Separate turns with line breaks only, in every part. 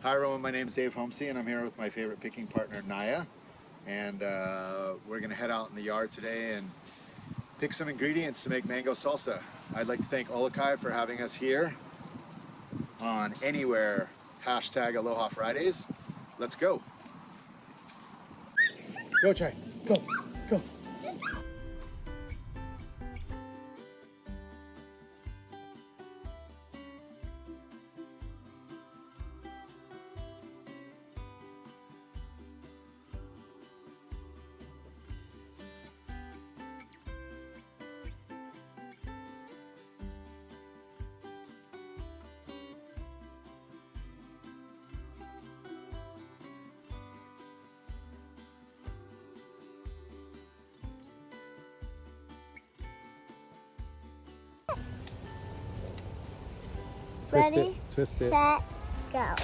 Hi everyone, my name is Dave Homsey and I'm here with my favorite picking partner, Naia. And we're gonna head out in the yard today and pick some ingredients to make mango salsa. I'd like to thank OluKai for having us here on Anywhere #Aloha Fridays. Let's go. Go, Chai, go, go.
Ready,
twist it.
set, go.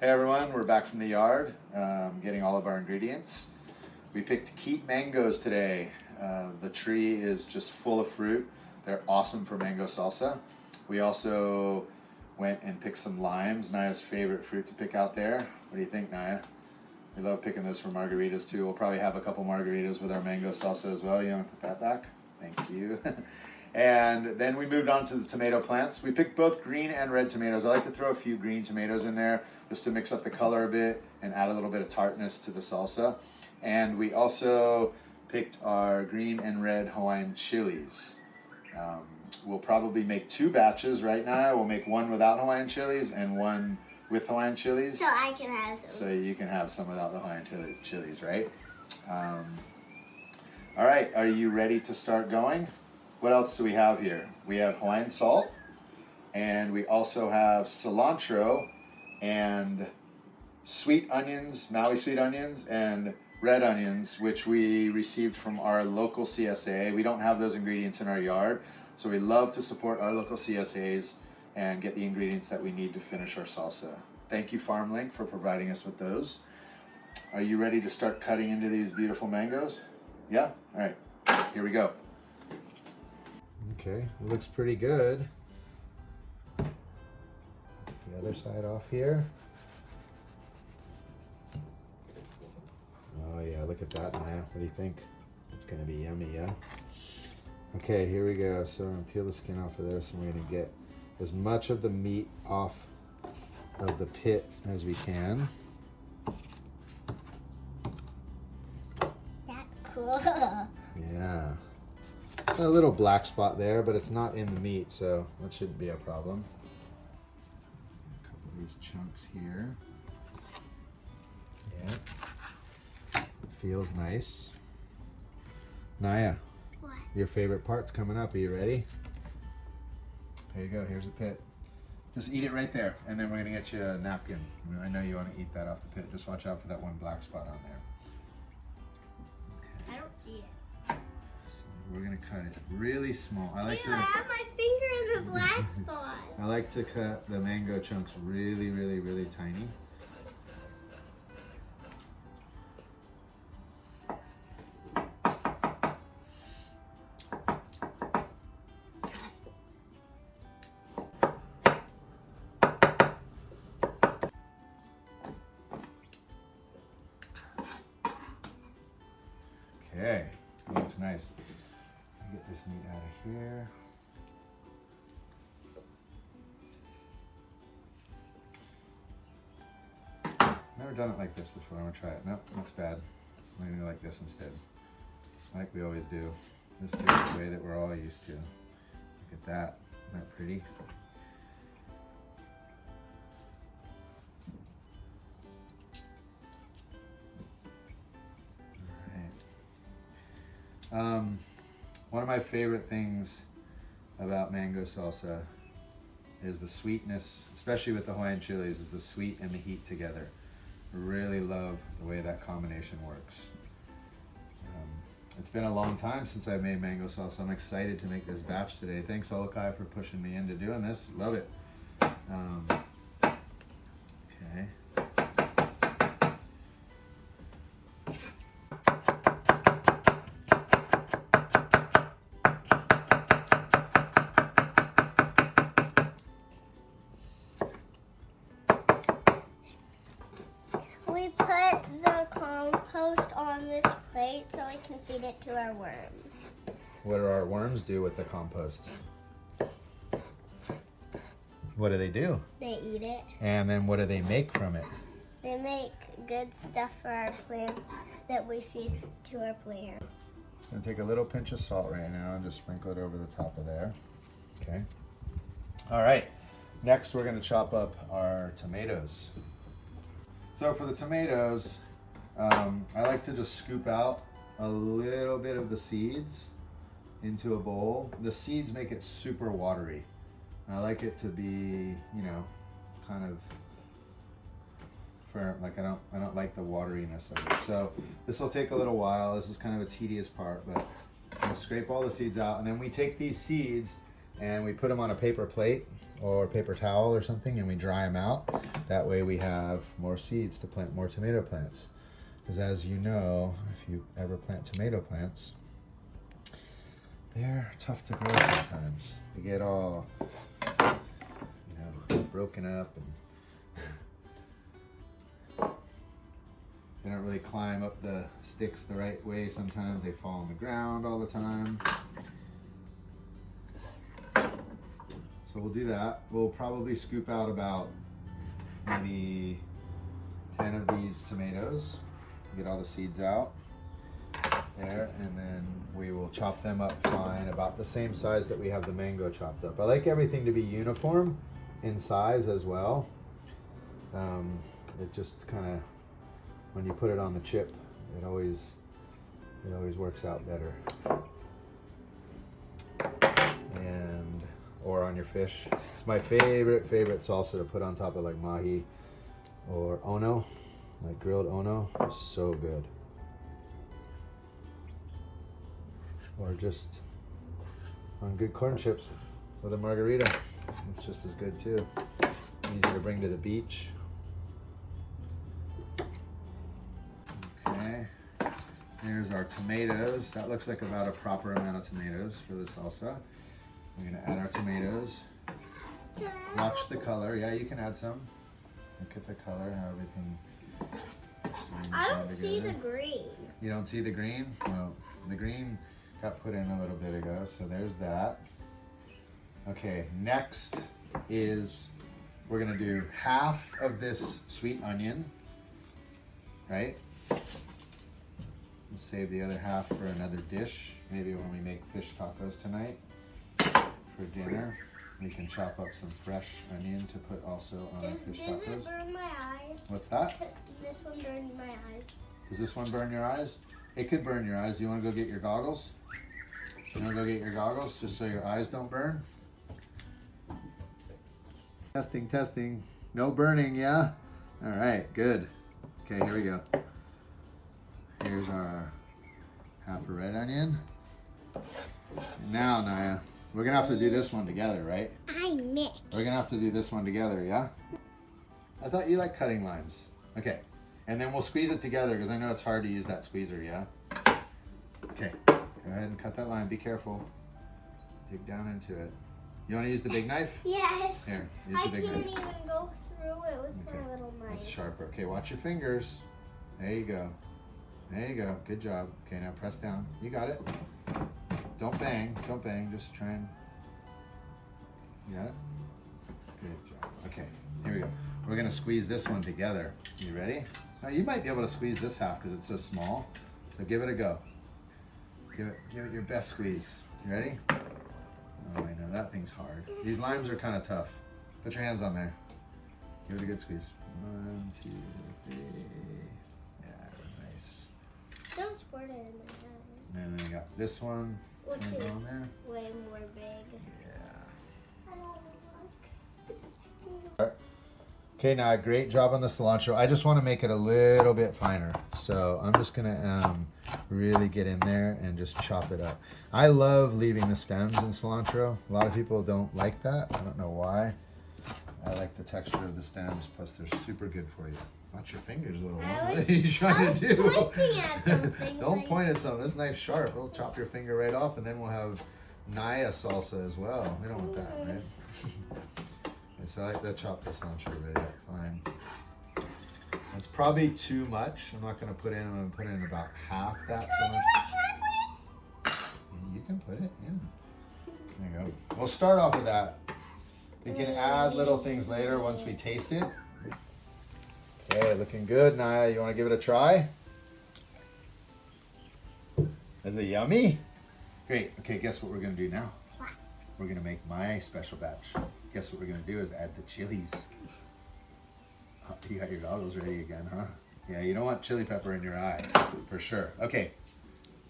Hey everyone, we're back from the yard, getting all of our ingredients. We picked keat mangoes today. The tree is just full of fruit. They're awesome for mango salsa. We also went and picked some limes, Naia's favorite fruit to pick out there. What do you think, Naia? We love picking those for margaritas too. We'll probably have a couple margaritas with our mango salsa as well. You want to put that back? Thank you. And then we moved on to the tomato plants. We picked both green and red tomatoes. I like to throw a few green tomatoes in there just to mix up the color a bit and add a little bit of tartness to the salsa. And we also picked our green and red Hawaiian chilies. We'll probably make 2 batches right now. We'll make one without Hawaiian chilies and one with Hawaiian chilies.
So I can have some.
So you can have some without the Hawaiian chilies, right? All right, are you ready to start going? What else do we have here? We have Hawaiian salt, and we also have cilantro and sweet onions, Maui sweet onions, and red onions, which we received from our local CSA. We don't have those ingredients in our yard, so we love to support our local CSAs and get the ingredients that we need to finish our salsa. Thank you, FarmLink, for providing us with those. Are you ready to start cutting into these beautiful mangoes? Yeah? All right, here we go. Okay, it looks pretty good. The other side off here. Oh yeah, look at that, Naia. What do you think? It's gonna be yummy, yeah? Okay, here we go. So I'm gonna peel the skin off of this and we're gonna get as much of the meat off of the pit as we can.
That's cool.
Yeah. A little black spot there, but it's not in the meat, so that shouldn't be a problem. A couple of these chunks here. Yeah. Feels nice. Naia,
What?
your favorite part's coming up. Are you ready? Here you go. Here's a pit. Just eat it right there, and then we're gonna get you a napkin. I know you want to eat that off the pit. Just watch out for that one black spot on there.
I don't see it.
We're gonna cut it really small. I like
I have my finger in the black spot.
I like to cut the mango chunks really, really, really tiny. Okay, that looks nice. Get this meat out of here. Never done it like this before. I'm gonna try it. Nope, that's bad. I'm gonna do it like this instead. Like we always do. This is the way that we're all used to. Look at that. Isn't that pretty? All right. One of my favorite things about mango salsa is the sweetness, especially with the Hawaiian chilies, is the sweet and the heat together. Really love the way that combination works. It's been a long time since I've made mango salsa. I'm excited to make this batch today. Thanks OluKai for pushing me into doing this. Love it. Okay.
We put the compost on this plate so we can feed it to our worms.
What do our worms do with the compost? What do they do?
They eat it.
And then what do they make from it?
They make good stuff for our plants that we feed to our plants.
I'm gonna take a little pinch of salt right now and just sprinkle it over the top of there. Okay. All right. Next, we're gonna chop up our tomatoes. So for the tomatoes, I like to just scoop out a little bit of the seeds into a bowl. The seeds make it super watery. I like it to be, you know, kind of firm. Like I don't like the wateriness of it. So this will take a little while. This is kind of a tedious part, but we'll scrape all the seeds out, and then we take these seeds and we put them on a paper plate or paper towel or something, and we dry them out. That way we have more seeds to plant more tomato plants. Because as you know, if you ever plant tomato plants, they're tough to grow sometimes. They get all, you know, broken up, and they don't really climb up the sticks the right way. Sometimes they fall on the ground all the time. So we'll do that. We'll probably scoop out about maybe 10 of these tomatoes. Get all the seeds out there, and then we will chop them up fine, about the same size that we have the mango chopped up. I like everything to be uniform in size as well. It just kind of, when you put it on the chip, it always works out better. And or on your fish. It's my favorite salsa to put on top of like mahi or ono, like grilled ono. So good. Or just on good corn chips with a margarita. It's just as good too. Easy to bring to the beach. Okay, here's our tomatoes. That looks like about a proper amount of tomatoes for the salsa. We're gonna add our tomatoes. Watch the color. Yeah, you can add some. Look at the color, how everything.
I don't see the green.
You don't see the green? Well, the green got put in a little bit ago, so there's that. Okay, next is we're gonna do half of this sweet onion, right? We'll save the other half for another dish, maybe when we make fish tacos tonight for dinner. We can chop up some fresh onion to put also on our fish tacos.
Does it burn my eyes?
What's that?
This one burned my eyes.
Does this one burn your eyes? It could burn your eyes. You want to go get your goggles? You want to go get your goggles just so your eyes don't burn? Testing, testing. No burning, yeah? All right, good. Okay, here we go. Here's our half a red onion. And now, Naia, we're going to have to do this one together, right?
I mixed.
We're going to have to do this one together, yeah? I thought you liked cutting limes. Okay, and then we'll squeeze it together because I know it's hard to use that squeezer, yeah? Okay, go ahead and cut that lime. Be careful. Dig down into it. You want to use the big knife?
Yes.
Here, use
I
the big
can't
knife.
even go through it with
Okay.
my little knife.
That's sharper. Okay, watch your fingers. There you go. There you go. Good job. Okay, now press down. You got it. Don't bang. Don't bang. Just try and... You got it? Good job. Okay, here we go. We're going to squeeze this one together. You ready? Now, you might be able to squeeze this half because it's so small. So give it a go. Give it your best squeeze. You ready? Oh, I know. That thing's hard. These limes are kind of tough. Put your hands on there. Give it a good squeeze. 1, 2, 3. Yeah, nice.
Don't squirt it in my hand.
And then I got this one.
Which
It's gonna go in
is
there.
way more big.
Yeah.
I don't like.
Okay, now great job on the cilantro. I just want to make it a little bit finer. So I'm just gonna really get in there and just chop it up. I love leaving the stems in cilantro. A lot of people don't like that. I don't know why. I like the texture of the stems, plus they're super good for you. Watch your fingers, little one. What are you trying to do?
Pointing at something.
Don't point at something. This knife's sharp. It'll chop your finger right off, and then we'll have Naia salsa as well. We don't want that, right? Okay, so I like to chop the cilantro really fine. It's probably too much. I'm not going to put in. I'm going to put in about half that cilantro. You can put it in. There you go. We'll start off with that. We can add little things later once we taste it. Okay, looking good. Naia, you want to give it a try? Is it yummy? Great. Okay, guess what we're going to do now?
What?
We're going to make my special batch. Guess what we're going to do is add the chilies. Oh, you got your goggles ready again, huh? Yeah, you don't want chili pepper in your eye, for sure. Okay,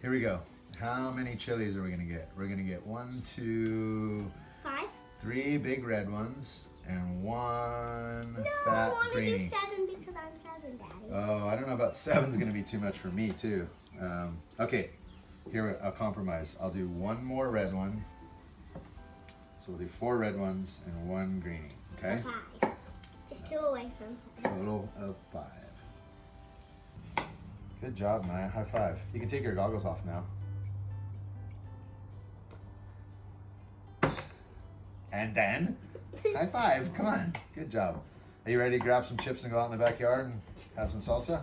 here we go. How many chilies are we going to get? We're going to get 1, 2,
5.
3 big red ones and 1
No,
fat
I want to do
greenie.
7 because I'm 7, Daddy.
Oh, I don't know about 7's going to be too much for me too. Okay, here I'll compromise. I'll do 1 more red one. So we'll do 4 red ones and 1 greenie. Okay.
5. Just 2 away from 7.
Total of 5. Good job, Naia. High five. You can take your goggles off now. And then, high five. Come on. Good job. Are you ready to grab some chips and go out in the backyard and have some salsa?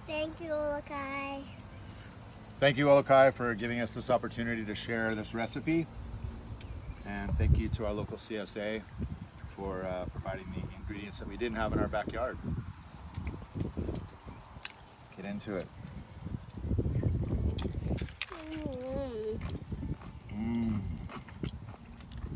Thank you, OluKai.
Thank you, OluKai, for giving us this opportunity to share this recipe. And thank you to our local CSA for providing the ingredients that we didn't have in our backyard. Get into it.
Mm.
Mmm.